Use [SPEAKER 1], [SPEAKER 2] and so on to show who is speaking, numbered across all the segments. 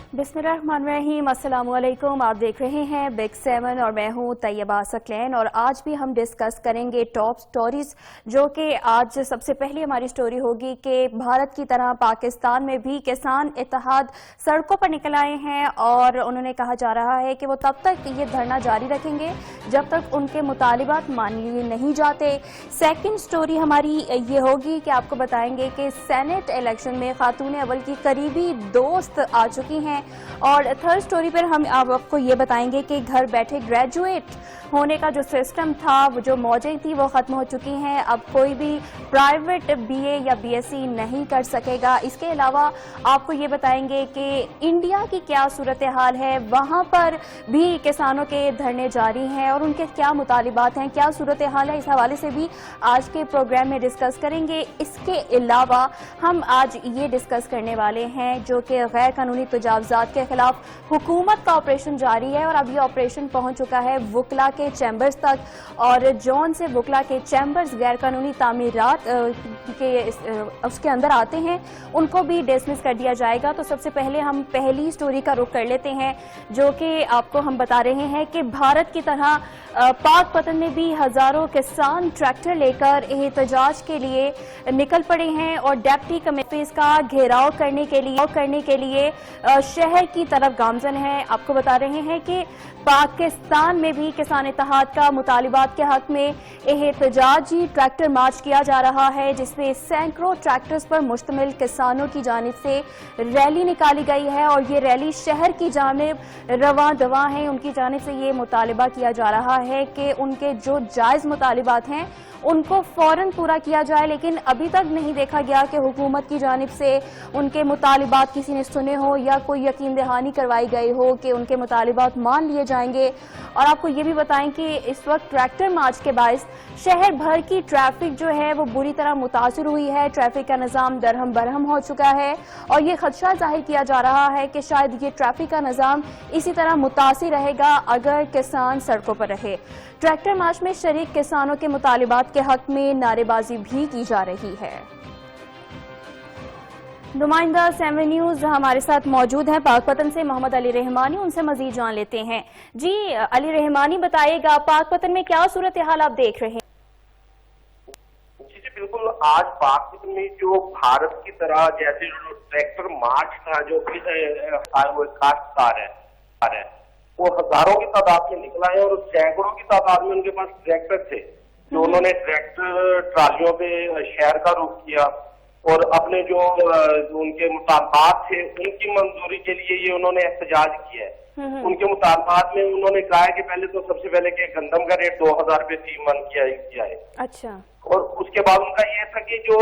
[SPEAKER 1] बिस्मिल्लाहिर्रहमानिर्रहीम, अस्सलाम वालेकुम। आप देख रहे हैं बिग 7 और मैं हूं तैयबा सकलैन। और आज भी हम डिस्कस करेंगे टॉप स्टोरीज, जो कि आज सबसे पहली हमारी स्टोरी होगी कि भारत की तरह पाकिस्तान में भी किसान इत्तेहाद सड़कों पर निकल आए हैं और उन्होंने कहा जा रहा है कि वो तब तक ये धरना जारी रखेंगे जब तक उनके मुतालिबात मान लिए नहीं जाते। सेकंड स्टोरी हमारी ये होगी कि आपको बताएंगे कि सेनेट इलेक्शन में खातून अव्वल की करीबी दोस्त आ चुकी हैं। और थर्ड स्टोरी पर हम आपको ये बताएंगे कि घर बैठे ग्रेजुएट होने का जो सिस्टम था, वो जो मौजें थी, वो ख़त्म हो चुकी हैं। अब कोई भी प्राइवेट बीए या बीएससी नहीं कर सकेगा। इसके अलावा आपको ये बताएंगे कि इंडिया की क्या सूरत हाल है, वहाँ पर भी किसानों के धरने जारी हैं और उनके क्या मुतालिबात हैं, क्या सूरत हाल है, इस हवाले से भी आज के प्रोग्राम में डिस्कस करेंगे। इसके अलावा हम आज ये डिस्कस करने वाले हैं जो कि गैर कानूनी तजावुज़ात के खिलाफ हुकूमत का ऑपरेशन जारी है और अब ये ऑपरेशन पहुंच चुका है वकला के चैम्बर्स तक। और जौन से वकला के चैम्बर्स गैर कानूनी तामीरात के उसके अंदर आते हैं, उनको भी डिसमिस कर दिया जाएगा। तो सबसे पहले हम पहली स्टोरी का रुख कर लेते हैं, जो कि आपको हम बता रहे हैं कि भारत की तरह पाक पतन में भी हजारों किसान ट्रैक्टर लेकर एहतजाज के लिए निकल पड़े हैं और डिप्टी कमिश्नर का घेराव करने के लिए शहर की तरफ गामजन है। आपको बता रहे हैं कि पाकिस्तान में भी किसान इत्तेहाद का मुतालिबात के हक में एहतजाजी ट्रैक्टर मार्च किया जा रहा है, जिसमें सैकड़ों ट्रैक्टर्स पर मुश्तमिल किसानों की जानिब से रैली निकाली गई है और ये रैली शहर की जानिब रवां दवा है। उनकी जानिब से ये मुतालिबा किया जा रहा है कि उनके जो जायज़ मुतालिबात हैं उनको फौरन पूरा किया जाए, लेकिन अभी तक नहीं देखा गया कि हुकूमत की जानिब से उनके मुतालिबात किसी ने सुने हो या कोई यकीन दहानी करवाई गई हो कि उनके मुतालिबात मान लिए जाएंगे। और आपको ये भी बताएं कि इस वक्त ट्रैक्टर मार्च के बायस शहर भर की ट्रैफिक जो है वो बुरी तरह मुतासर हुई है। ट्रैफिक का निज़ाम दरहम बरहम हो चुका है और ये खदशा जाहिर किया जा रहा है कि शायद ये ट्रैफिक का निज़ाम इसी तरह मुतासिर रहेगा अगर किसान सड़कों पर रहे। ट्रैक्टर मार्च में शरीक किसानों के मुतालिबात के हक में नारेबाजी भी की जा रही है। नुमाइंदा 7 न्यूज़ हमारे साथ मौजूद हैं पाकपतन से मोहम्मद अली रहमानी, उनसे मजीद जान लेते हैं। जी अली रहमानी, बताइएगा पाकपतन में क्या सूरत हाल आप देख रहे हैं?
[SPEAKER 2] जी बिल्कुल, आज पाकपतन में जो भारत की तरह जैसे ट्रैक्टर मार्च था, जो खास है वो हजारों की तादाद में निकला है और सैकड़ों की तादाद में उनके पास ट्रैक्टर थे, जो उन्होंने ट्रैक्टर ट्रालियों पे शहर का रुख किया और अपने जो उनके मुतालबात थे उनकी मंजूरी के लिए ये उन्होंने एहतजाज किया है। उनके मुतालबात में उन्होंने कहा है कि पहले तो सबसे पहले कि गंदम का रेट 2000 रुपये फी मन किया है।
[SPEAKER 1] अच्छा। और
[SPEAKER 2] उसके बाद उनका ये था कि जो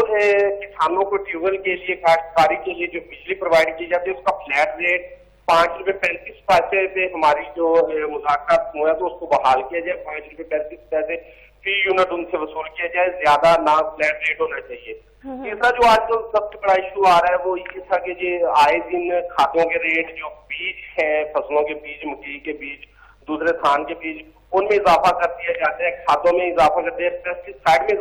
[SPEAKER 2] किसानों को ट्यूबवेल के लिए, काश्तकारी के लिए जो बिजली प्रोवाइड की जाती है उसका फ्लैट रेट 5 रुपये 35 पैसे पे हमारी जो मुज़ाकरात हुआ है तो उसको बहाल किया जाए। 5 रुपये 35 पैसे फी यूनिट उनसे वसूल किया जाए, ज्यादा ना फ्लैट रेट होना चाहिए। तीसरा जो आजकल सबसे बड़ा इशू आ रहा है वो ये था कि जो आए दिन खादों के रेट, जो बीज हैं, फसलों के बीज, मकई के बीज, दूसरे धान के बीज, उनमें इजाफा कर दिया जाता है, खादों में इजाफा कर दिया, पेस्टिसाइड में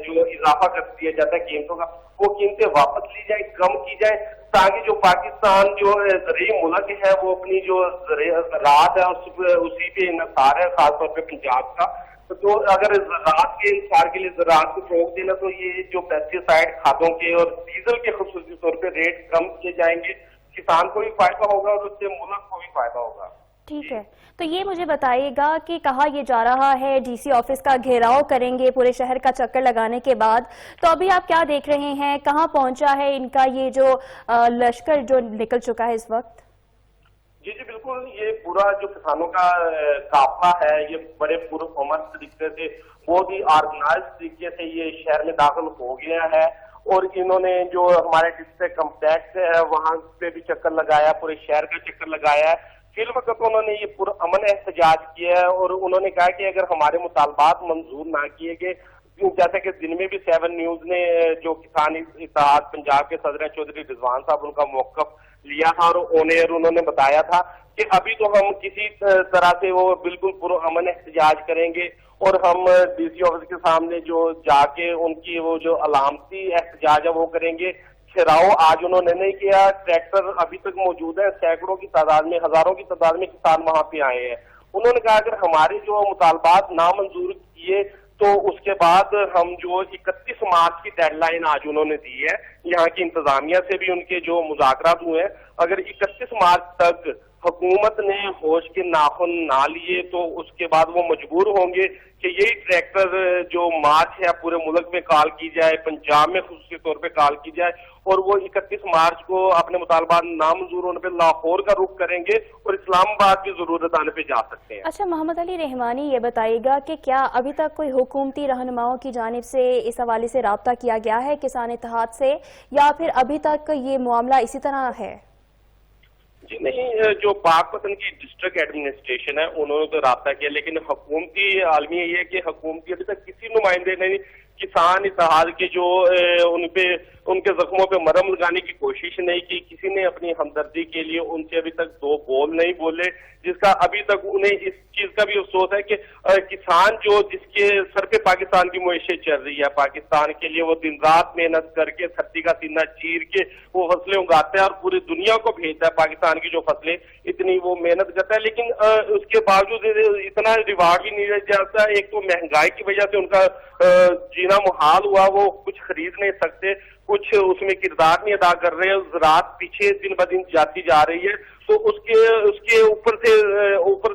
[SPEAKER 2] जो इजाफा कर दिया जाता है कीमतों का, वो कीमतें वापस ली जाए, कम की जाए, ताकि जो पाकिस्तान जो ज़रिए मुल्क है वो अपनी जो ज़राअत है उसी पे इन्हिसार है, खासतौर पे पंजाब का। तो अगर ज़राअत के इंसार के लिए ज़राअत को फरोग देना, तो ये जो पेस्टिसाइड, खादों के और डीजल के खुसूसी तौर पे रेट कम किए जाएंगे, किसान को भी फायदा होगा और उससे मुल्क को भी फायदा होगा।
[SPEAKER 1] ठीक है, तो ये मुझे बताइएगा कि कहा ये जा रहा है डीसी ऑफिस का घेराव करेंगे पूरे शहर का चक्कर लगाने के बाद, तो अभी आप क्या देख रहे हैं, कहाँ पहुंचा है इनका ये जो लश्कर जो निकल चुका है इस वक्त?
[SPEAKER 2] जी बिल्कुल, ये पूरा जो किसानों का काफिला है ये बड़े पुरअमन तरीके से, बहुत ही ऑर्गेनाइज तरीके से ये शहर में दाखिल हो गया है और इन्होंने जो हमारे डिस्ट्रिक्ट कॉम्प्लेक्स है वहां पे भी चक्कर लगाया, पूरे शहर का चक्कर लगाया है। फिर वक्त उन्होंने ये पुरअमन एहतजाज किया है और उन्होंने कहा कि अगर हमारे मुतालबात मंजूर ना किए गए, जैसे कि दिन में भी 7 न्यूज़ ने जो किसान इत्तेहाद पंजाब के सदर चौधरी रिजवान साहब उनका मौक़िफ़ लिया था और ऑन एयर उन्होंने बताया था कि अभी तो हम किसी तरह से वो बिल्कुल पुरअमन एहतजाज करेंगे और हम डीसी ऑफिस के सामने जो जाके उनकी वो जो अलामती एहतजाज है वो करेंगे। ठहराव आज उन्होंने नहीं किया। ट्रैक्टर अभी तक मौजूद है, सैकड़ों की तादाद में, हजारों की तादाद में किसान वहां पे आए हैं। उन्होंने कहा अगर हमारे जो मुतालबात नामंजूर किए तो उसके बाद हम जो 31 मार्च की डेडलाइन आज उन्होंने दी है, यहाँ की इंतजामिया से भी उनके जो मुज़ाकरात हुए हैं, अगर 31 मार्च तक हुकूमत ने होश के नाखून ना लिए तो उसके बाद वो मजबूर होंगे कि यही ट्रैक्टर जो मार्च है पूरे मुल्क में कॉल की जाए, पंजाब में खुसूसी तौर पे कॉल की जाए, और वो 31 मार्च को अपने मुतालबात नामंजूर होने पे लाहौर का रुख करेंगे और इस्लामाबाद की जरूरत आने पे जा सकते हैं।
[SPEAKER 1] अच्छा, मोहम्मद अली रहमानी, ये बताइएगा कि क्या अभी तक कोई हुकूमती रहनुमाओं की जानिब से इस हवाले से राब्ता किया गया है किसान इत्तेहाद से, या फिर अभी तक ये मामला इसी तरह है?
[SPEAKER 2] जी नहीं, जो पाकपतन की डिस्ट्रिक्ट एडमिनिस्ट्रेशन है उन्होंने तो राब्ता किया, लेकिन हुकूमती आलमी ये है कि हुकूमती अभी तक किसी नुमाइंदे ने किसान इत्तेहाद के जो उनके जख्मों पे मरहम लगाने की कोशिश नहीं की, किसी ने अपनी हमदर्दी के लिए उनसे अभी तक दो बोल नहीं बोले, जिसका अभी तक उन्हें इस चीज का भी अफसोस है कि किसान जो जिसके सर पे पाकिस्तान की मुइशत चल रही है, पाकिस्तान के लिए वो दिन रात मेहनत करके धरती का सीना चीर के वो फसलें उगाता है और पूरी दुनिया को भेजता है पाकिस्तान की जो फसलें, इतनी वो मेहनत करता है, लेकिन उसके बावजूद इतना रिवार्ड भी नहीं जाता। एक तो महंगाई की वजह से उनका जीना मुहाल हुआ, वो कुछ खरीद नहीं सकते, कुछ उसमें किरदार नहीं अदा कर रहे, ज़राअत पीछे दिन ब दिन जाती जा रही है। तो उसके ऊपर से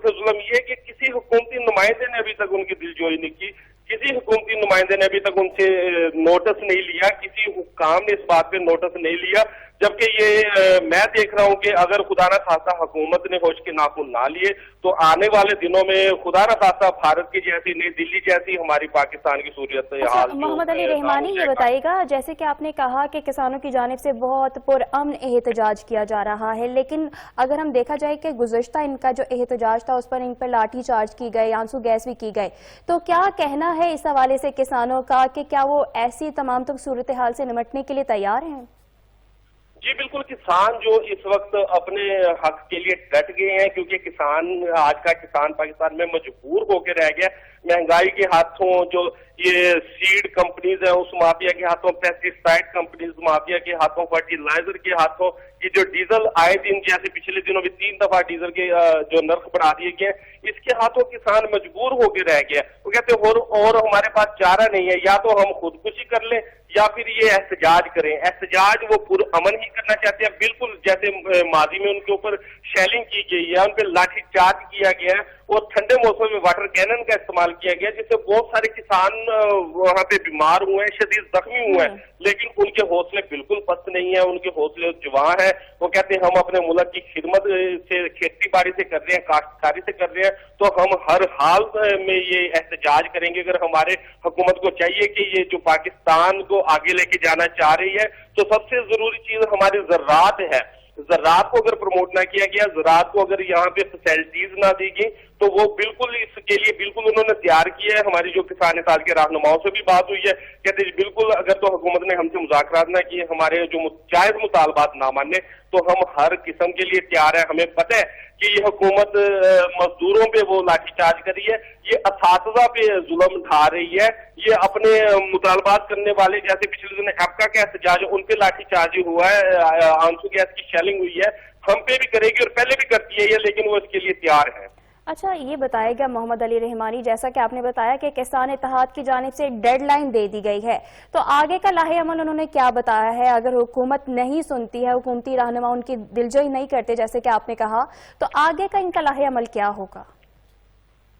[SPEAKER 2] जुल्म ये है कि किसी हुकूमती नुमाइंदे ने अभी तक उनकी दिलजोई नहीं की, किसी हुकूमती नुमाइंदे ने अभी तक उनसे नोटिस नहीं लिया, किसी हुक्काम ने इस बात पे नोटिस नहीं लिया, जबकि ये मैं देख रहा हूं कि अगर खुदा न खास्ता हुकूमत ने होश के नाखून ना लिए तो आने वाले दिनों में खुदा न खास्ता भारत की जैसी, नई दिल्ली जैसी हमारी पाकिस्तान की सूरत हाल।
[SPEAKER 1] मोहम्मद अली रहमानी, ये बताइएगा, जैसे कि आपने कहा कि किसानों की जानिब से बहुत पुरअमन एहतजाज किया जा रहा है, लेकिन अगर हम देखा जाए कि गुज़श्ता इनका जो एहतजाज था उस पर इन पर लाठी चार्ज की गए, आंसू गैस भी की गए, तो क्या कहना है इस हवाले से किसानों का कि क्या वो ऐसी तमाम सूरत हाल से निपटने के लिए तैयार हैं?
[SPEAKER 2] जी बिल्कुल, किसान जो इस वक्त अपने हक के लिए डट गए हैं, क्योंकि आज का किसान पाकिस्तान में मजबूर होकर रह गया। महंगाई के हाथों जो ये सीड कंपनीज है उस माफिया के हाथों, पेस्टिसाइड कंपनीज माफिया के हाथों, फर्टिलाइजर के हाथों, ये जो डीजल आए दिन, जैसे पिछले दिनों में 3 दफा डीजल के जो नर्ख बढ़ा दिए गए, इसके हाथों किसान मजबूर होकर रह गया। वो कहते और हमारे पास चारा नहीं है, या तो हम खुदकुशी कर लें या फिर ये एहतजाज करें। एहतजाज वो पुरअमन ही करना चाहते हैं, बिल्कुल जैसे माजी में उनके ऊपर शेलिंग की गई है, उन पर लाठी चार्ज किया गया है और ठंडे मौसम में वाटर कैनन का इस्तेमाल किया गया, जिससे बहुत सारे किसान वहां पे बीमार हुए हैं, शदीद जख्मी हुए हैं, लेकिन उनके हौसले बिल्कुल पस्त नहीं है, उनके हौसले जवां है। वो कहते हैं हम अपने मुल्क की खिदमत से, खेती बाड़ी से कर रहे हैं, काश्तकारी से कर रहे हैं, तो हम हर हाल में ये एहतजाज करेंगे। अगर हमारे हुकूमत को चाहिए कि ये जो पाकिस्तान को आगे लेके जाना चाह रही है, तो सबसे जरूरी चीज हमारी ज़राअत है। ज़राअत को अगर प्रमोट ना किया गया, ज़राअत को अगर यहाँ पे फैसिलिटीज ना दी गई, तो वो बिल्कुल इसके लिए बिल्कुल उन्होंने तैयार किया है। हमारी जो किसान इत्तेहाद के रहनुमाओं से भी बात हुई है, कहते हैं बिल्कुल अगर तो हुकूमत ने हमसे मुज़ाकरात ना किए, हमारे जो जायज मुतालबात ना माने, तो हम हर किस्म के लिए तैयार है। हमें पता है कि ये हुकूमत मजदूरों पे वो लाठीचार्ज कर रही है, ये असातिज़ा पे जुल्म ढा रही है, ये अपने मुतालबात करने वाले, जैसे पिछले दिन एप्का का एहतजाज उन पे लाठीचार्ज हुआ है, आंसू गैस की शेलिंग हुई है, हम पे भी करेगी और पहले भी करती है ये, लेकिन वो इसके लिए तैयार है।
[SPEAKER 1] अच्छा, ये बताएगा मोहम्मद अली रहमानी, जैसा कि आपने बताया कि किसान इत्तेहाद की जानिब से डेडलाइन दे दी गई है, तो आगे का लाहे अमल उन्होंने क्या बताया है? अगर हुकूमत नहीं सुनती है, हुकूमती रहनुमा उनकी दिलजोई नहीं करते जैसे कि आपने कहा, तो आगे का इनका लाहे अमल क्या होगा?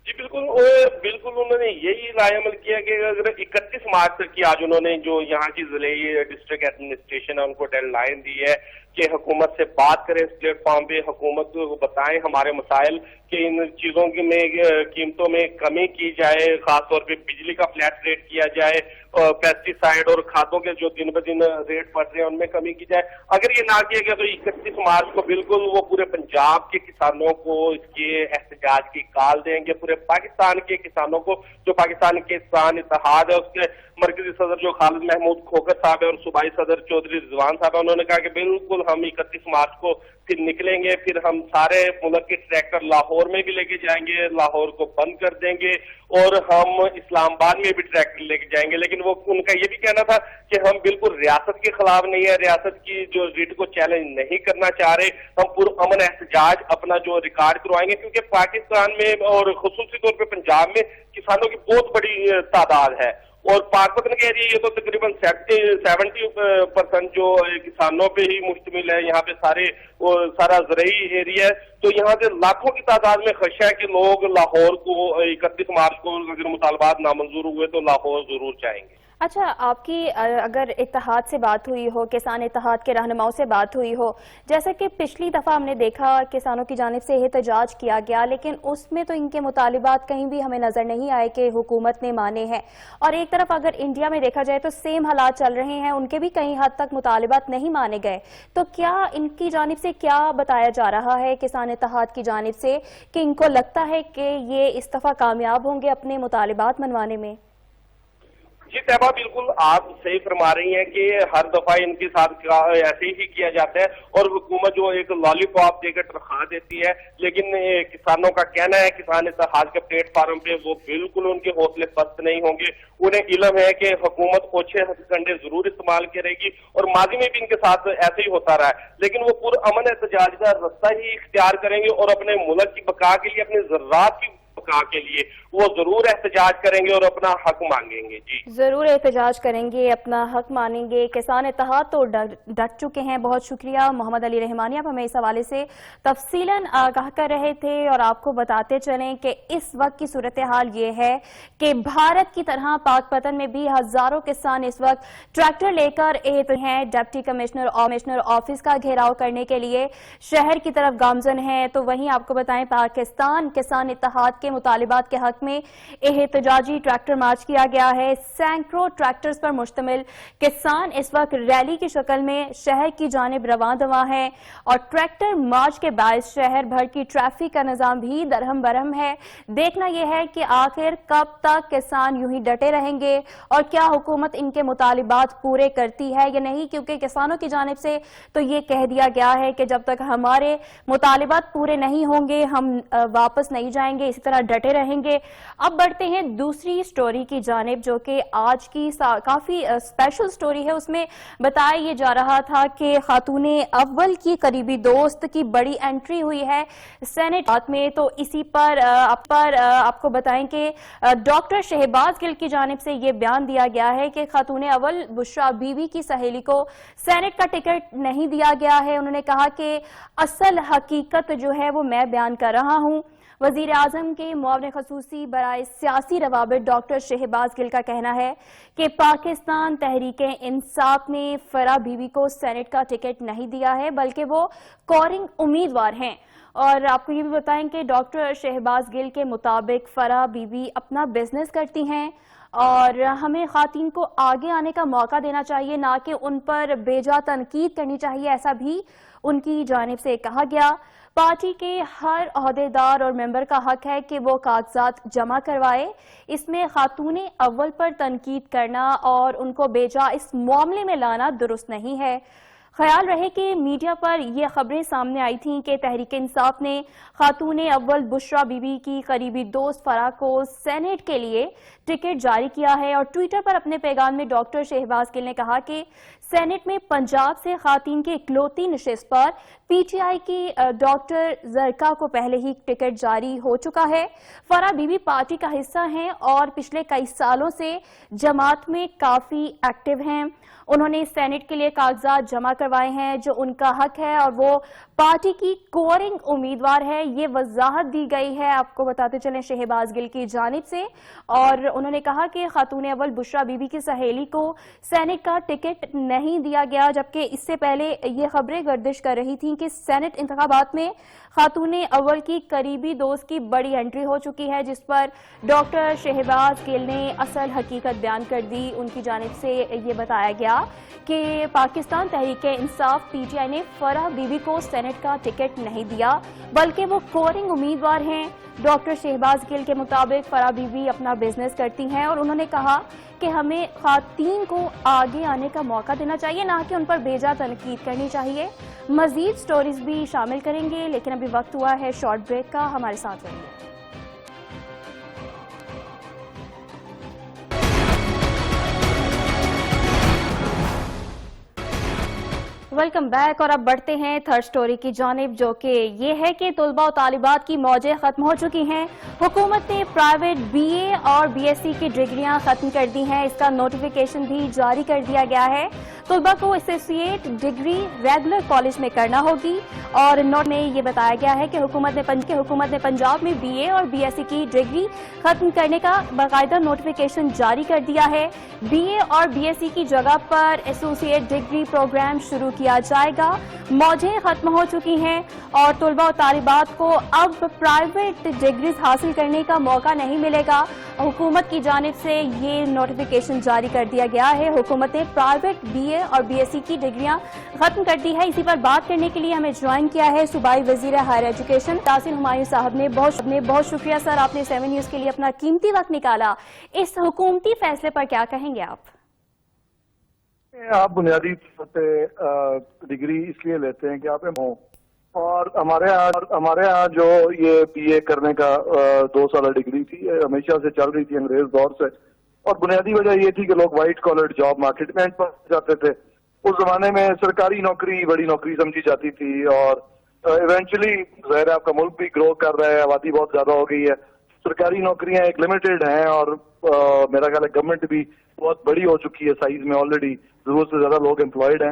[SPEAKER 2] जी बिल्कुल उन्होंने यही लाए अमल किया कि अगर 31 मार्च तक की आज उन्होंने जो यहाँ की जिले डिस्ट्रिक्ट एडमिनिस्ट्रेशन है उनको डेडलाइन दी है कि हुकूमत से बात करें, इस प्लेटफॉर्म पे हुकूमत को बताएं हमारे मसाइल, कि इन चीजों की में कीमतों में कमी की जाए, खासतौर पे बिजली का फ्लैट रेट किया जाए, और पेस्टिसाइड और खादों के जो दिन ब दिन रेट बढ़ रहे हैं उनमें कमी की जाए। अगर ये ना किया गया तो 31 मार्च को बिल्कुल वो पूरे पंजाब के किसानों को इसके एहतजाज की काल देंगे, पूरे पाकिस्तान के किसानों को। जो पाकिस्तान के किसान इत्तेहाद है उसके मरकजी सदर जो खालिद महमूद खोखर साहब है और सूबाई सदर चौधरी रिजवान साहब है, उन्होंने कहा कि बिल्कुल हम 31 मार्च को پھر نکلیں گے, پھر ہم سارے ملک کے ٹریکٹر لاہور میں بھی لے کے جائیں گے, لاہور کو بند کر دیں گے, اور ہم اسلام آباد میں بھی ٹریکٹر لے کے جائیں گے. لیکن وہ ان کا یہ بھی کہنا تھا کہ ہم بالکل ریاست کے خلاف نہیں ہے, ریاست کی جو ریٹ کو چیلنج نہیں کرنا چاہ رہے, ہم پرامن احتجاج اپنا جو ریکارڈ کروائیں گے, کیونکہ پاکستان میں اور خصوصی طور پہ پنجاب میں کسانوں کی بہت بڑی تعداد ہے, اور پاک پتن کے ایریا یہ تو تقریباً 70% جو کسانوں پہ ہی مشتمل ہے, یہاں پہ سارا زرعی ایریا ہے, تو یہاں سے لاکھوں کی تعداد میں خدشہ ہے کہ لوگ لاہور کو 31 مارچ کو اگر مطالبات نامنظور ہوئے تو لاہور ضرور جائیں گے.
[SPEAKER 1] اچھا, آپ کی اگر اتحاد سے بات ہوئی ہو, کسان اتحاد کے رہنماؤں سے بات ہوئی ہو, جیسا کہ پچھلی دفعہ ہم نے دیکھا کسانوں کی جانب سے احتجاج کیا گیا, لیکن اس میں تو ان کے مطالبات کہیں بھی ہمیں نظر نہیں آئے کہ حکومت نے مانے ہیں, اور ایک طرف اگر انڈیا میں دیکھا جائے تو سیم حالات چل رہے ہیں, ان کے بھی کئی حد تک مطالبات نہیں مانے گئے. تو کیا ان کی جانب سے کیا بتایا جا رہا ہے کسان اتحاد کی جانب سے کہ ان کو لگتا ہے کہ یہ اس دفعہ کامیاب ہوں گے اپنے مطالبات منوانے میں؟
[SPEAKER 2] جی طیبہ, بالکل آپ صحیح فرما رہی ہیں کہ ہر دفعہ ان کے ساتھ ایسے ہی کیا جاتا ہے, اور حکومت جو ایک لالی پاپ دے کر تنخواہ دیتی ہے, لیکن کسانوں کا کہنا ہے کسان اتحاد کے پلیٹ فارم پہ وہ بالکل ان کے حوصلے پست نہیں ہوں گے. انہیں علم ہے کہ حکومت اوچھے ہتھ کنڈے ضرور استعمال کرے گی, اور ماضی میں بھی ان کے ساتھ ایسے ہی ہوتا رہا ہے, لیکن وہ پرامن احتجاج کا رستہ ہی اختیار کریں گے, اور اپنے ملک کی بقا کے لیے, اپنے ذرات کی بقا کے لیے وہ ضرور احتجاج کریں گے اور اپنا حق مانگیں گے. جی
[SPEAKER 1] ضرور احتجاج کریں گے, اپنا حق مانیں گے. کسان اتحاد تو ڈٹ چکے ہیں. بہت شکریہ محمد علی رحمانی, آپ ہمیں اس حوالے سے تفصیلاً آگاہ کر رہے تھے, اور آپ کو بتاتے چلیں کہ اس وقت کی صورتحال یہ ہے کہ بھارت کی طرح پاک پتن میں بھی ہزاروں کسان اس وقت ٹریکٹر لے کر ہیں, ڈپٹی کمشنر آفس کا گھیراؤ کرنے کے لیے شہر کی طرف گامزن ہیں. تو وہیں آپ کو بتائیں پاکستان کسان اتحاد کے مطالبات کے حق میں احتجاجی ٹریکٹر مارچ کیا گیا ہے. سینکڑوں ٹریکٹرز پر مشتمل کسان اس وقت ریلی کی شکل میں شہر کی جانب رواں دواں ہیں, اور ٹریکٹر مارچ کے باعث شہر بھر کی ٹریفک کا نظام بھی درہم برہم ہے. دیکھنا یہ ہے کہ آخر کب تک کسان یوں ہی ڈٹے رہیں گے, اور کیا حکومت ان کے مطالبات پورے کرتی ہے یا نہیں, کیونکہ کسانوں کی جانب سے تو یہ کہہ دیا گیا ہے کہ جب تک ہمارے مطالبات پورے نہیں ہوں گے ہم واپس نہیں جائیں گے, اسی طرح ڈٹے رہیں گے. اب بڑھتے ہیں دوسری سٹوری کی جانب, جو کہ آج کی کافی اسپیشل سٹوری ہے. اس میں بتایا یہ جا رہا تھا کہ خاتون اول کی قریبی دوست کی بڑی انٹری ہوئی ہے سینٹ میں. تو اسی پر آپ کو بتائیں کہ ڈاکٹر شہباز گل کی جانب سے یہ بیان دیا گیا ہے کہ خاتون اول بشرا بیوی کی سہیلی کو سینٹ کا ٹکٹ نہیں دیا گیا ہے. انہوں نے کہا کہ اصل حقیقت جو ہے وہ میں بیان کر رہا ہوں. وزیر اعظم کے معاون خصوصی برائے سیاسی روابط ڈاکٹر شہباز گل کا کہنا ہے کہ پاکستان تحریک انصاف نے فرح بیوی کو سینٹ کا ٹکٹ نہیں دیا ہے, بلکہ وہ کورنگ امیدوار ہیں. اور آپ کو یہ بھی بتائیں کہ ڈاکٹر شہباز گل کے مطابق فرح بیوی اپنا بزنس کرتی ہیں, اور ہمیں خواتین کو آگے آنے کا موقع دینا چاہیے, نہ کہ ان پر بیجا تنقید کرنی چاہیے, ایسا بھی ان کی جانب سے کہا گیا. پارٹی کے ہر عہدیدار اور ممبر کا حق ہے کہ وہ کاغذات جمع کروائے. اس میں خاتون اول پر تنقید کرنا اور ان کو بیجا اس معاملے میں لانا درست نہیں ہے. خیال رہے کہ میڈیا پر یہ خبریں سامنے آئی تھیں کہ تحریک انصاف نے خاتون اول بشرا بیوی کی قریبی دوست فرح کو سینیٹ کے لیے ٹکٹ جاری کیا ہے, اور ٹویٹر پر اپنے پیغام میں ڈاکٹر شہباز گل نے کہا کہ سینیٹ میں پنجاب سے خواتین کی اکلوتی نشست پر پی ٹی آئی کی ڈاکٹر زرکا کو پہلے ہی ٹکٹ جاری ہو چکا ہے. فرح بیوی پارٹی کا حصہ ہیں اور پچھلے کئی سالوں سے جماعت میں کافی ایکٹیو ہیں. انہوں نے سینیٹ کے لیے کاغذات جمع کروائے ہیں جو ان کا حق ہے, اور وہ پارٹی کی کورنگ امیدوار ہے. یہ وضاحت دی گئی ہے آپ کو بتاتے چلیں شہباز گل کی جانب سے, اور انہوں نے کہا کہ خاتون اول بشرا بیوی کی سہیلی کو سینیٹ کا ٹکٹ نہیں دیا گیا, جبکہ اس سے پہلے یہ خبریں گردش کر رہی تھیں کہ سینیٹ انتخابات میں خاتون اول کی قریبی دوست کی بڑی انٹری ہو چکی ہے, جس پر ڈاکٹر شہباز گل نے اصل حقیقت بیان کر دی. ان کی جانب سے یہ بتایا گیا کہ Pakistan Tehreek Insaf P T I نے فرح بیوی کو سینیٹ کا ٹکٹ نہیں دیا, بلکہ وہ کورنگ امیدوار ہیں. ڈاکٹر شہباز گل کے مطابق فرح بیوی اپنا بزنس کرتی ہیں, اور انہوں نے کہا کہ ہمیں خواتین کو آگے آنے کا موقع دینا چاہیے، نہ کہ ان پر بیجا تنقید کرنی چاہیے۔ مزید سٹوریز بھی شامل کریں گے، لیکن ابھی وقت ہوا ہے شارٹ بریک کا، ہمارے ساتھ رہیے۔ ویلکم بیک، اور اب بڑھتے ہیں تھرڈ سٹوری کی جانب، جو کہ یہ ہے کہ طلباء و طالبات کی موجیں ختم ہو چکی ہیں۔ حکومت نے پرائیویٹ بی اے اور بی ایس سی کی ڈگریاں ختم کر دی ہیں، اس کا نوٹیفیکیشن بھی جاری کر دیا گیا ہے۔ طلباء کو ایسوسیٹ ڈگری ریگولر کالج میں کرنا ہوگی، اور نوٹ میں یہ بتایا گیا ہے کہ حکومت نے پنجاب میں بی اے اور بی ایس سی کی ڈگری ختم کرنے کا باقاعدہ نوٹیفیکیشن جاری کر دیا ہے۔ بی اے اور بی ایس سی کی جگہ پر ایسوسیٹ ڈگری پروگرام شروع کیا جائے گا۔ موجیں ختم ہو چکی ہیں اور طلباء و طالبات کو اب پرائیویٹ ڈگریز حاصل کرنے کا موقع نہیں ملے گا۔ حکومت کی جانب سے یہ نوٹیفیکیشن جاری کر دیا گیا ہے۔ حکومت نے پرائیویٹ بی اے اور بی ایس سی کی ڈگریاں ختم کر دی ہے۔ اسی پر بات کرنے کے لیے ہمیں جوائن کیا ہے صوبائی وزیر ہائر ایجوکیشن یاسر ہمایوں صاحب نے۔ بہت شکریہ سر، آپ نے 7 نیوز کے لیے اپنا قیمتی وقت نکالا۔ اس حکومتی فیصلے پر کیا کہیں گے آپ؟
[SPEAKER 3] آپ بنیادی طور پہ ڈگری اس لیے لیتے ہیں کہ آپ ہوں، اور ہمارے ہاں جو یہ بی اے کرنے کا 2 سالہ ڈگری تھی، یہ ہمیشہ سے چل رہی تھی انگریز دور سے، اور بنیادی وجہ یہ تھی کہ لوگ وائٹ کالر جاب مارکیٹ میں جاتے تھے۔ اس زمانے میں سرکاری نوکری بڑی نوکری سمجھی جاتی تھی، اور ایونچولی ظاہر ہے آپ کا ملک بھی گرو کر رہا ہے، آبادی بہت زیادہ ہو گئی ہے، سرکاری نوکریاں ایک لمیٹڈ ہیں، اور میرا خیال ہے گورنمنٹ بھی بہت بڑی ہو چکی ہے سائز میں، آلریڈی ضرورت سے زیادہ لوگ امپلائڈ ہیں،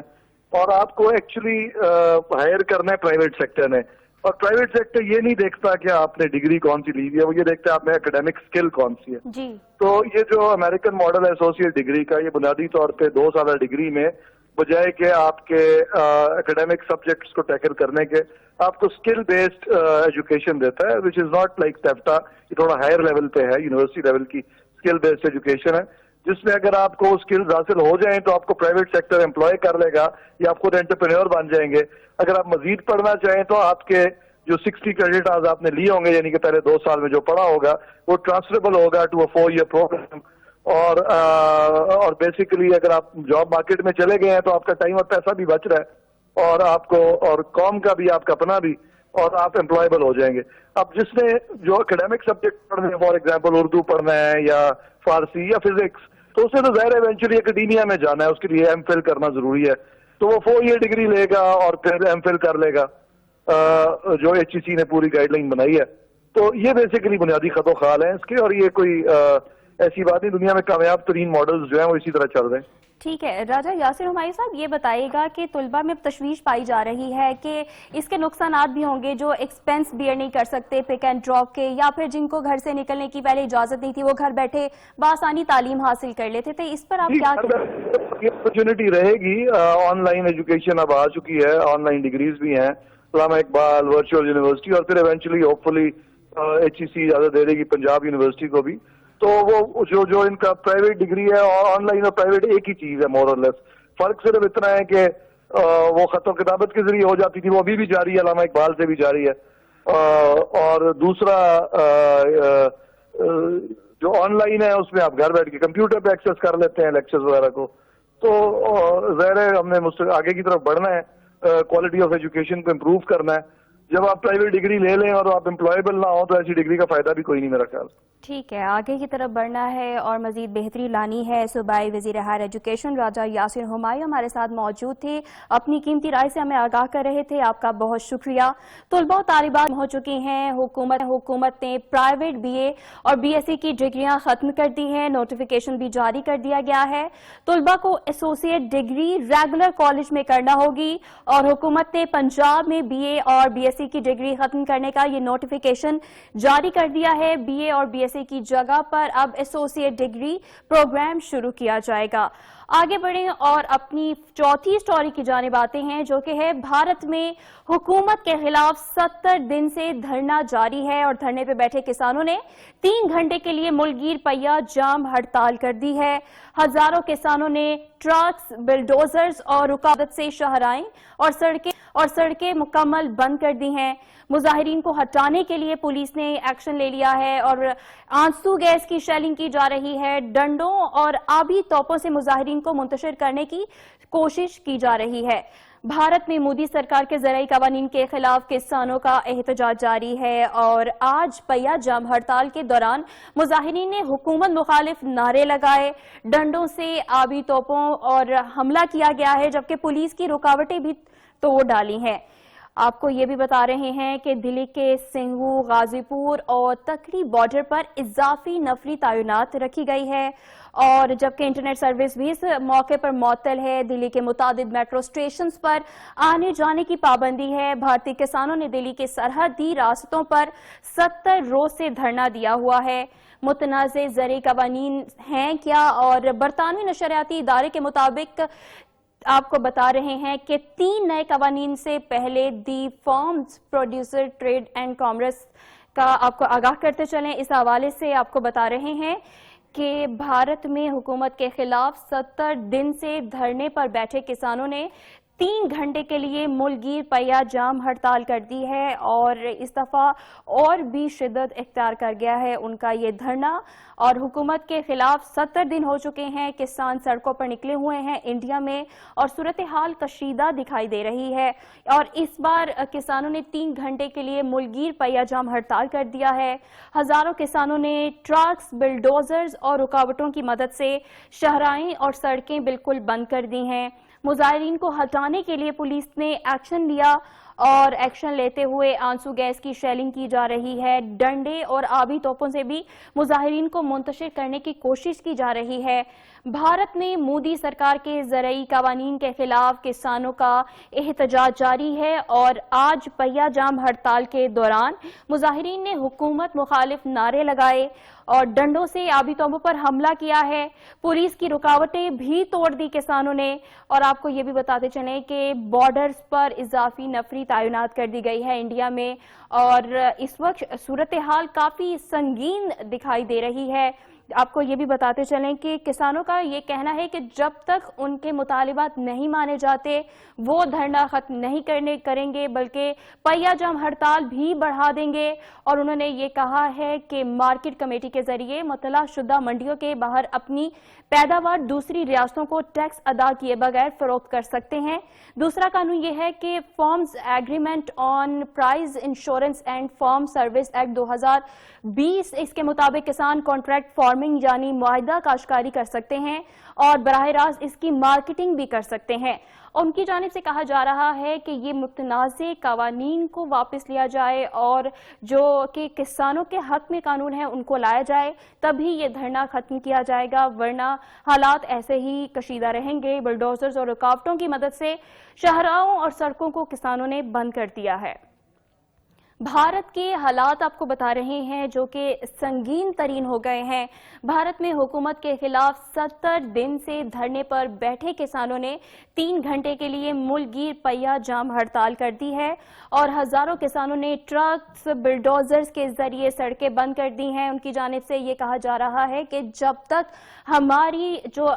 [SPEAKER 3] اور آپ کو ایکچولی ہائر کرنا ہے پرائیویٹ سیکٹر نے، اور پرائیویٹ سیکٹر یہ نہیں دیکھتا کہ آپ نے ڈگری کون سی لی ہے، وہ یہ دیکھتا ہے آپ نے اکیڈمک اسکل کون سی ہے۔
[SPEAKER 1] جی،
[SPEAKER 3] تو یہ جو امریکن ماڈل ہے ایسوسیٹ ڈگری کا، یہ بنیادی طور پہ 2 سالہ ڈگری میں بجائے کہ آپ کے اکیڈمک سبجیکٹس کو ٹیکل کرنے کے، آپ کو اسکل بیسڈ ایجوکیشن دیتا ہے، وچ از ناٹ لائک ٹیفٹا، یہ تھوڑا ہائر لیول پہ ہے، یونیورسٹی لیول کی اسکل بیسڈ ایجوکیشن ہے، جس میں اگر آپ کو اسکلز حاصل ہو جائیں تو آپ کو پرائیویٹ سیکٹر امپلوائے کر لے گا، یا آپ خود انٹرپرینور بن جائیں گے۔ اگر آپ مزید پڑھنا چاہیں تو آپ کے جو 60 کریڈٹ آج آپ نے لیے ہوں گے، یعنی کہ پہلے 2 سال میں جو پڑھا ہوگا، وہ ٹرانسفریبل ہوگا ٹو اے 4 year پروگرام، اور بیسیکلی اگر آپ جاب مارکیٹ میں چلے گئے ہیں تو آپ کا ٹائم اور پیسہ بھی بچ رہا ہے، اور آپ کو اور قوم کا بھی، آپ کا اپنا بھی، اور آپ امپلائیبل ہو جائیں گے۔ اب جس نے جو اکیڈمک سبجیکٹ پڑھنے ہیں، فار ایگزامپل اردو پڑھنا ہے یا فارسی یا فزکس، تو اسے تو ظاہر ایونچولی اکیڈیمیا میں جانا ہے، اس کے لیے ایم فل کرنا ضروری ہے، تو وہ 4 year ڈگری لے گا اور پھر ایم فل کر لے گا، جو ایچ ای سی نے پوری گائیڈ لائن بنائی ہے۔ تو یہ بیسیکلی بنیادی خط و خال ہیں اس کے، اور یہ کوئی ایسی بات نہیں، دنیا میں کامیاب ترین ماڈلز جو ہیں وہ اسی طرح چل رہے ہیں۔
[SPEAKER 1] ٹھیک ہے راجہ یاسر ہمایوں صاحب، یہ بتائیے گا کہ طلباء میں اب تشویش پائی جا رہی ہے کہ اس کے نقصانات بھی ہوں گے، جو ایکسپینس بیئر نہیں کر سکتے پک اینڈ ڈراپ کے، یا پھر جن کو گھر سے نکلنے کی پہلے اجازت نہیں تھی، وہ گھر بیٹھے بآسانی تعلیم حاصل کر لیتے تھے، اس پر آپ کیا
[SPEAKER 3] یہ اپرچونٹی رہے گی؟ آن لائن ایجوکیشن اب آ چکی ہے، آن لائن ڈگریز بھی ہیں، علامہ اقبال، ورچوئل یونیورسٹی، اور پھر ایونچولی ہوپ فلی ایچ ای سی اجازت دے دے گی پنجاب یونیورسٹی کو بھی۔ تو وہ جو ان کا پرائیویٹ ڈگری ہے، اور آن لائن اور پرائیویٹ ایک ہی چیز ہے مور اور لیس، فرق صرف اتنا ہے کہ وہ خط و کتابت کے ذریعے ہو جاتی تھی، وہ ابھی بھی جاری ہے، علامہ اقبال سے بھی جاری ہے، اور دوسرا جو آن لائن ہے اس میں آپ گھر بیٹھ کے کمپیوٹر پہ ایکسیس کر لیتے ہیں لیکچرز وغیرہ کو۔ تو ظاہر ہے ہم نے آگے کی طرف بڑھنا ہے، کوالٹی آف ایجوکیشن کو امپروو کرنا ہے۔ جب آپ پرائیویٹ ڈگری لے لیں اور آپ امپلائیبل نہ ہو تو ایسی ڈگری کا فائدہ بھی کوئی نہیں میرا خیال۔
[SPEAKER 1] ٹھیک ہے، آگے کی طرف بڑھنا ہے اور مزید بہتری لانی ہے۔ صوبائی وزیر ہائر ایجوکیشن راجہ یاسر ہمایوں ہمارے ساتھ موجود تھے، اپنی قیمتی رائے سے ہمیں آگاہ کر رہے تھے، آپ کا بہت شکریہ۔ طلباء و طالبات ہو چکی ہیں، حکومت نے پرائیویٹ بی اے اور بی ایس سی کی ڈگریاں ختم کر دی ہیں، نوٹیفیکیشن بھی جاری کر دیا گیا ہے۔ طلباء کو ایسوسیٹ ڈگری ریگولر کالج میں کرنا ہوگی، اور حکومت نے پنجاب میں بی اے اور بی ایس سی کی ڈگری ختم کرنے کا یہ نوٹیفیکیشن جاری کر دیا ہے۔ بی اے اور بی ایس سی کی جگہ پر اب ایسوسیٹ ڈگری پروگرام شروع کیا جائے گا۔ آگے بڑھیں اور اپنی چوتھی سٹوری کی جانب آتے ہیں، جو کہ ہے بھارت میں حکومت کے خلاف 70 دن سے دھرنا جاری ہے، اور دھرنے پہ بیٹھے کسانوں نے 3 گھنٹے کے لیے ملک گیر پہیہ جام ہڑتال کر دی ہے۔ ہزاروں کسانوں نے ٹرکس، بلڈوزرز اور رکاوٹ سے شاہراہیں اور سڑکیں اور سڑکیں مکمل بند کر دی ہیں۔ مظاہرین کو ہٹانے کے لیے پولیس نے ایکشن لے لیا ہے اور آنسو گیس کی شیلنگ کی جا رہی ہے۔ ڈنڈوں اور آبی توپوں سے مظاہرین کو منتشر کرنے کی کوشش کی جا رہی ہے۔ بھارت میں مودی سرکار کے زرعی قوانین کے خلاف کسانوں کا احتجاج جاری ہے اور آج پہیا جام ہڑتال کے دوران مظاہرین نے حکومت مخالف نعرے لگائے، ڈنڈوں سے آبی توپوں اور حملہ کیا گیا ہے، جبکہ پولیس کی رکاوٹیں بھی توڑ ڈالی ہیں۔ آپ کو یہ بھی بتا رہے ہیں کہ دلی کے سنگھو، غازی پور اور تکڑی بارڈر پر اضافی نفری تعینات رکھی گئی ہے اور جبکہ انٹرنیٹ سروس بھی اس موقع پر معطل ہے۔ دلی کے متعدد میٹرو اسٹیشنز پر آنے جانے کی پابندی ہے۔ بھارتی کسانوں نے دلی کے سرحدی راستوں پر 70 روز سے دھرنا دیا ہوا ہے۔ متنازع زرعی قوانین ہیں کیا؟ اور برطانوی نشریاتی ادارے کے مطابق آپ کو بتا رہے ہیں کہ 3 نئے قوانین سے پہلے the farmers producer trade and commerce کا آپ کو آگاہ کرتے چلیں۔ اس حوالے سے آپ کو بتا رہے ہیں کہ بھارت میں حکومت کے خلاف 70 دن سے دھرنے پر بیٹھے کسانوں نے 3 گھنٹے کے لیے ملک گیر پہیا جام ہڑتال کر دی ہے اور اس دفعہ اور بھی شدت اختیار کر گیا ہے ان کا یہ دھرنا، اور حکومت کے خلاف 70 دن ہو چکے ہیں۔ کسان سڑکوں پر نکلے ہوئے ہیں انڈیا میں اور صورتحال کشیدہ دکھائی دے رہی ہے اور اس بار کسانوں نے 3 گھنٹے کے لیے ملک گیر پہیا جام ہڑتال کر دیا ہے۔ ہزاروں کسانوں نے ٹرکس، بلڈوزرز اور رکاوٹوں کی مدد سے شاہراہیں اور سڑکیں بالکل بند کر دی ہیں۔ مظاہرین کو ہٹانے کے لیے پولیس نے ایکشن لیا اور ایکشن لیتے ہوئے آنسو گیس کی شیلنگ کی جا رہی ہے۔ ڈنڈے اور آبی توپوں سے بھی مظاہرین کو منتشر کرنے کی کوشش کی جا رہی ہے۔ بھارت میں مودی سرکار کے زرعی قوانین کے خلاف کسانوں کا احتجاج جاری ہے اور آج پہیا جام ہڑتال کے دوران مظاہرین نے حکومت مخالف نعرے لگائے اور ڈنڈوں سے آبی توپوں پر حملہ کیا ہے۔ پولیس کی رکاوٹیں بھی توڑ دی کسانوں نے، اور آپ کو یہ بھی بتاتے چلیں کہ بارڈرز پر اضافی نفری تعینات کر دی گئی ہے انڈیا میں، اور اس وقت صورتحال کافی سنگین دکھائی دے رہی ہے۔ آپ کو یہ بھی بتاتے چلیں کہ کسانوں کا یہ کہنا ہے کہ جب تک ان کے مطالبات نہیں مانے جاتے وہ دھرنا ختم نہیں کریں گے بلکہ پہیا جام ہڑتال بھی بڑھا دیں گے، اور انہوں نے یہ کہا ہے کہ مارکیٹ کمیٹی کے ذریعے مطلع شدہ منڈیوں کے باہر اپنی پیداوار دوسری ریاستوں کو ٹیکس ادا کیے بغیر فروخت کر سکتے ہیں۔ دوسرا قانون یہ ہے کہ farmers agreement on price insurance and farm service act 2020، اس کے مطابق کسان کانٹریکٹ فارمنگ یعنی معاہدہ کاشتکاری کر سکتے ہیں اور براہ راست اس کی مارکیٹنگ بھی کر سکتے ہیں۔ ان کی جانب سے کہا جا رہا ہے کہ یہ متنازع قوانین کو واپس لیا جائے اور جو کہ کسانوں کے حق میں قانون ہیں ان کو لایا جائے، تبھی یہ دھرنا ختم کیا جائے گا، ورنہ حالات ایسے ہی کشیدہ رہیں گے۔ بلڈوزرز اور رکاوٹوں کی مدد سے شاہراہوں اور سڑکوں کو کسانوں نے بند کر دیا ہے۔ بھارت کے حالات آپ کو بتا رہے ہیں جو کہ سنگین ترین ہو گئے ہیں۔ بھارت میں حکومت کے خلاف 70 دن سے دھرنے پر بیٹھے کسانوں نے 3 گھنٹے کے لیے ملک گیر پہیا جام ہڑتال کر دی ہے اور ہزاروں کسانوں نے ٹرکس، بلڈوزرز کے ذریعے سڑکیں بند کر دی ہیں۔ ان کی جانب سے یہ کہا جا رہا ہے کہ جب تک ہماری جو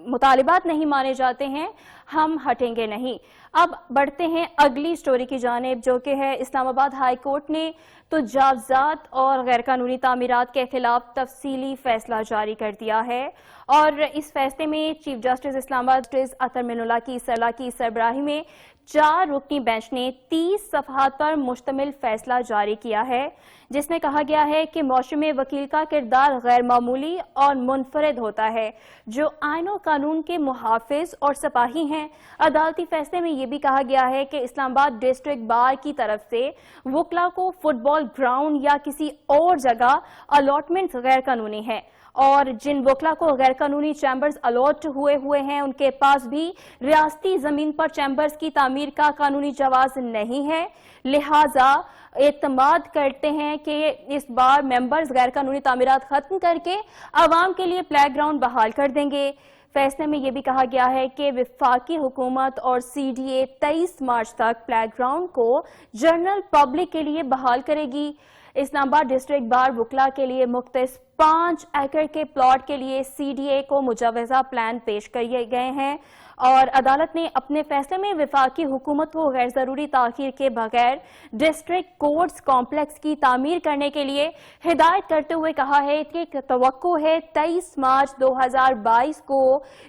[SPEAKER 1] مطالبات نہیں مانے جاتے ہیں ہم ہٹیں گے نہیں۔ اب بڑھتے ہیں اگلی سٹوری کی جانب، جو کہ ہے اسلام آباد ہائی کورٹ نے تجاوزات اور غیر قانونی تعمیرات کے خلاف تفصیلی فیصلہ جاری کر دیا ہے، اور اس فیصلے میں چیف جسٹس اسلام آباد جسٹس اطہر من اللہ کی اصلاح کی سربراہی میں 4 رکنی بینچ نے 30 صفحات پر مشتمل فیصلہ جاری کیا ہے، جس میں کہا گیا ہے کہ معاشرے میں وکیل کا کردار غیر معمولی اور منفرد ہوتا ہے، جو آئین و قانون کے محافظ اور سپاہی ہیں۔ عدالتی فیصلے میں یہ بھی کہا گیا ہے کہ اسلام آباد ڈسٹرکٹ بار کی طرف سے وکلاء کو فٹ بال گراؤنڈ یا کسی اور جگہ الاٹمنٹ غیر قانونی ہے، اور جن وکلاء کو غیر قانونی چیمبرز الاٹ ہوئے ہیں ان کے پاس بھی ریاستی زمین پر چیمبرز کی تعمیر کا قانونی جواز نہیں ہے، لہٰذا اعتماد کرتے ہیں کہ اس بار ممبرز غیر قانونی تعمیرات ختم کر کے عوام کے لیے پلے گراؤنڈ بحال کر دیں گے۔ فیصلے میں یہ بھی کہا گیا ہے کہ وفاقی حکومت اور سی ڈی اے 23 مارچ تک پلے گراؤنڈ کو جنرل پبلک کے لیے بحال کرے گی۔ इस्लामाबाद डिस्ट्रिक्ट बार वकला के लिए मुख्तस 5 एकड़ के प्लॉट के लिए CDA को मुजवजा प्लान पेश किए गए हैं और अदालत ने अपने फैसले में वफाकी हुकूमत को गैर जरूरी ताखीर के बगैर डिस्ट्रिक्ट कोर्ट्स कॉम्प्लेक्स की तामीर करने के लिए हिदायत करते हुए कहा है कि तवक्को है 23 मार्च 2022 को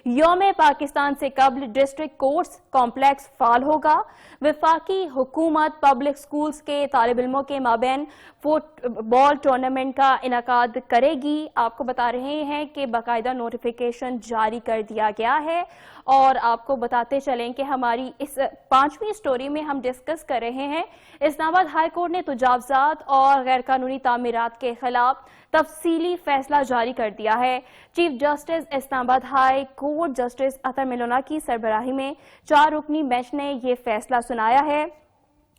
[SPEAKER 1] यौम पाकिस्तान से कबल डिस्ट्रिक्ट कोर्ट्स कॉम्प्लेक्स फाल होगा। वफाकी हुकूमत पब्लिक स्कूल्स के तालिब इल्मों के माबैन फुटबॉल टूर्नामेंट का इनकाद करेगी। आपको बता रहे हैं कि बाकायदा नोटिफिकेशन जारी कर दिया गया है और आपको बताते चलें कि हमारी इस 5वीं स्टोरी में हम डिस्कस कर रहे हैं इस्लामाबाद हाई कोर्ट ने तजावुज़ात और गैर कानूनी तामीरात के खिलाफ तफसीली फैसला जारी कर दिया है। Chief justice Islamabad high court justice Athar Minallah की सरबराही में 4 रुकनी बेंच ने ये फैसला सुनाया है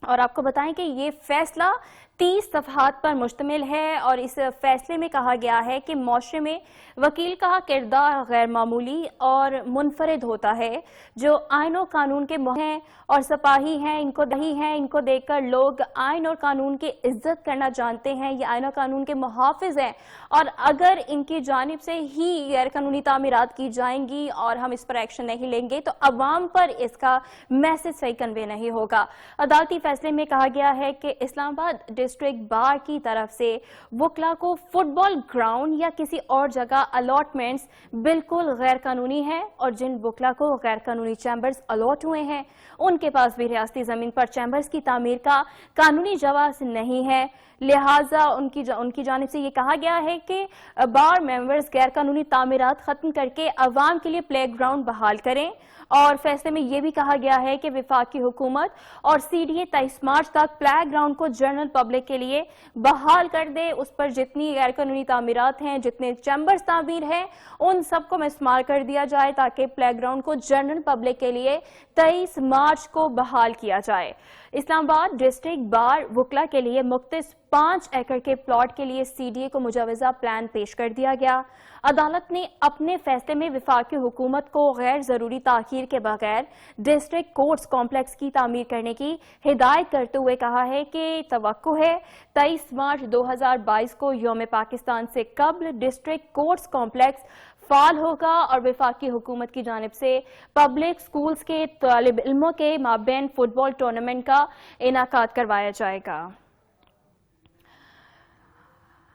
[SPEAKER 1] और आपको बताएं कि ये फैसला 30 सफ़हात पर मुश्तमिल है और इस फैसले में कहा गया है कि मुआशरे में वकील का किरदार गैर मामूली और मुनफरिद होता है। जो आइन और कानून के हैं और सिपाही हैं, इनको देखकर लोग आइन और कानून की इज्जत करना जानते हैं। ये आइन और कानून के मुहाफिज हैं और अगर इनकी जानिब से ही गैर कानूनी तामीरात की जाएंगी और हम इस पर एक्शन नहीं लेंगे तो अवाम पर इसका मैसेज सही कन्वे नहीं होगा। अदालती फैसले में कहा गया है कि इस्लामाबाद डिस्ट्रिक्ट बार की तरफ से वकला को फुटबॉल ग्राउंड या किसी और जगह अलॉटमेंट्स बिल्कुल गैर कानूनी है और जिन वकला को गैर कानूनी चैम्बर्स अलॉट हुए हैं उनके पास भी रियासती जमीन पर चैम्बर्स की तामीर का कानूनी जवाज नहीं है। लिहाजा उनकी जानिब से ये कहा गया है कि बार मेंबर्स गैर कानूनी तामीरात खत्म करके अवाम के लिए प्ले ग्राउंड बहाल करें और फैसले में यह भी कहा गया है कि वफाकी हुकूमत और CDA 23 मार्च तक प्ले ग्राउंड को जनरल पब्लिक के लिए बहाल कर दे। उस पर जितनी गैर कानूनी तामीरात हैं, जितने चैम्बर्स तामीर हैं, उन सबको इस्तेमाल कर दिया जाए ताकि प्ले ग्राउंड को जनरल पब्लिक के लिए 23 मार्च को बहाल किया जाए। इस्लामाबाद डिस्ट्रिक्ट बार वकला के लिए मुख्तस 5 एकड़ के प्लॉट के लिए CDA को मुजवजा प्लान पेश कर दिया गया। अदालत ने अपने फैसले में वफाकी हुकूमत को गैर जरूरी ताखीर के बगैर डिस्ट्रिक्ट कोर्ट्स कॉम्प्लेक्स की तामीर करने की हिदायत करते हुए कहा है कि तवक्को है 23 मार्च 2022 को यौम पाकिस्तान से कबल डिस्ट्रिक्ट कोर्ट्स कॉम्प्लेक्स फाल होगा और वफाकी हुकूमत की जानिब से पब्लिक स्कूल्स के तालिब इल्मों के माबैन फुटबॉल टूर्नामेंट का इनाकाद करवाया जाएगा।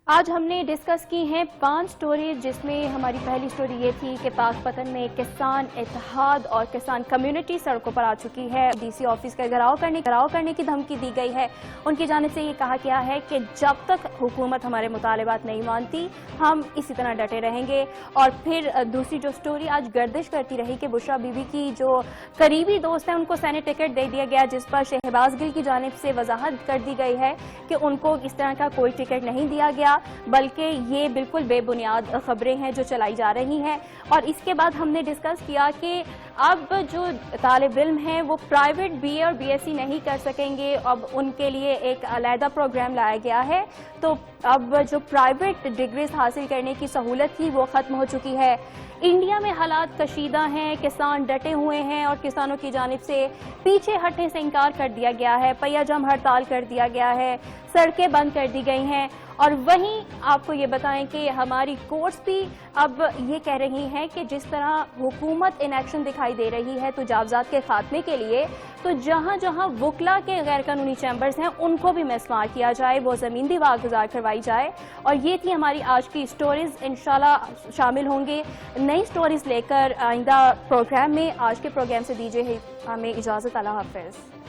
[SPEAKER 1] आज हमने डिस्कस की हैं 5 स्टोरी, जिसमें हमारी पहली स्टोरी ये थी कि पाकपतन में किसान इत्तेहाद और किसान कम्युनिटी सड़कों पर आ चुकी है। DC ऑफिस का घेराव करने की धमकी दी गई है। उनकी जानिब से ये कहा गया है कि जब तक हुकूमत हमारे मुतालिबात नहीं मानती हम इसी तरह डटे रहेंगे। और फिर दूसरी जो स्टोरी आज गर्दिश करती रही कि बुशरा बीबी की जो करीबी दोस्त हैं उनको सेनेट टिकट दे दिया गया, जिस पर शहबाज गिल की जानिब से वजाहत कर दी गई है कि उनको इस तरह का कोई टिकट नहीं दिया गया, बल्कि ये बिल्कुल बेबुनियाद खबरें हैं जो चलाई जा रही हैं। और इसके बाद हमने डिस्कस किया कि अब जो तालिब इल्म हैं वो प्राइवेट BA और BSc नहीं कर सकेंगे, अब उनके लिए एक अलहदा प्रोग्राम लाया गया है। तो अब जो प्राइवेट डिग्रीज हासिल करने की सहूलत थी वो ख़त्म हो चुकी है। इंडिया में हालात कशीदा हैं, किसान डटे हुए हैं और किसानों की जानिब से पीछे हटने से इनकार कर दिया गया है, पहियाजाम हड़ताल कर दिया गया है, सड़कें बंद कर दी गई हैं। और वहीं आपको ये बताएं कि हमारी कोर्ट्स भी अब ये कह रही हैं कि जिस तरह हुकूमत इन एक्शन दिखाई दे रही है तजावुज़ात के खात्मे के लिए, तो जहां जहां वकला के गैर कानूनी चैम्बर्स हैं उनको भी मिसमार किया जाए, वो ज़मीन भी वागुजार करवाई जाए। और ये थी हमारी आज की स्टोरीज। इंशाल्लाह शामिल होंगे नई स्टोरीज लेकर आइंदा प्रोग्राम में। आज के प्रोग्राम से दीजिए हमें इजाज़त। अल्लाह हाफ़िज़।